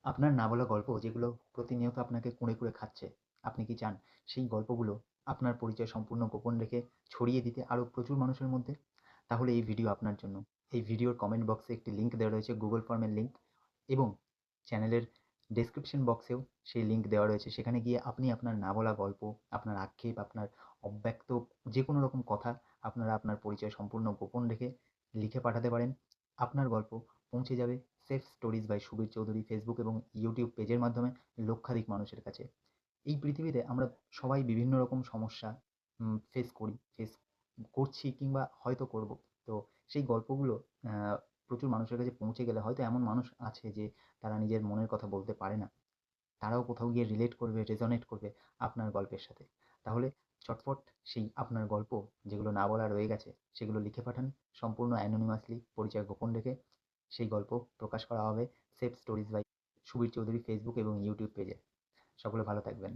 আপনার না বলা গল্প যেগুলো প্রতিনিয়ত আপনাকে কুরে, কুরে খাচ্ছে, আপনি কি চান সেই গল্পগুলো আপনার পরিচয় সম্পূর্ণ গোপন রেখে ছড়িয়ে দিতে আরও প্রচুর মানুষের মধ্যে? তাহলে এই ভিডিও আপনার জন্য। এই ভিডিওর কমেন্ট বক্সে একটি লিঙ্ক দেওয়া রয়েছে, Google ফর্মের লিঙ্ক, এবং চ্যানেলের ডেসক্রিপশন বক্সেও সেই লিঙ্ক দেওয়া রয়েছে। সেখানে গিয়ে আপনি আপনার না বলা গল্প, আপনার আক্ষেপ, আপনার অব্যক্ত যেকোনো রকম কথা আপনারা আপনার পরিচয় সম্পূর্ণ গোপন রেখে লিখে পাঠাতে পারেন। আপনার গল্প পৌঁছে যাবে Safe Stories by Subir Chowdhury Facebook এবং ইউটিউব পেজের মাধ্যমে লক্ষাধিক মানুষের কাছে। এই পৃথিবীতে আমরা সবাই বিভিন্ন রকম সমস্যা ফেস করছি কিংবা হয়তো করব। তো সেই গল্পগুলো প্রচুর মানুষের কাছে পৌঁছে গেলে হয়তো এমন মানুষ আছে যে তারা নিজের মনের কথা বলতে পারে না। তারাও কোথাও গিয়ে রিলেট করবে, রেজোনেট করবে আপনার গল্পের সাথে। তাহলে চটপট সেই আপনার গল্প যেগুলো না বলা রয়ে গেছে সেগুলো লিখে পাঠান সম্পূর্ণ অ্যানোনিমাসলি, পরিচয় গোপন রেখে। সেই গল্প প্রকাশ করা হবে Safe Stories by Subir Chowdhury Facebook এবং ইউটিউব পেজে। সকলে ভালো থাকবেন।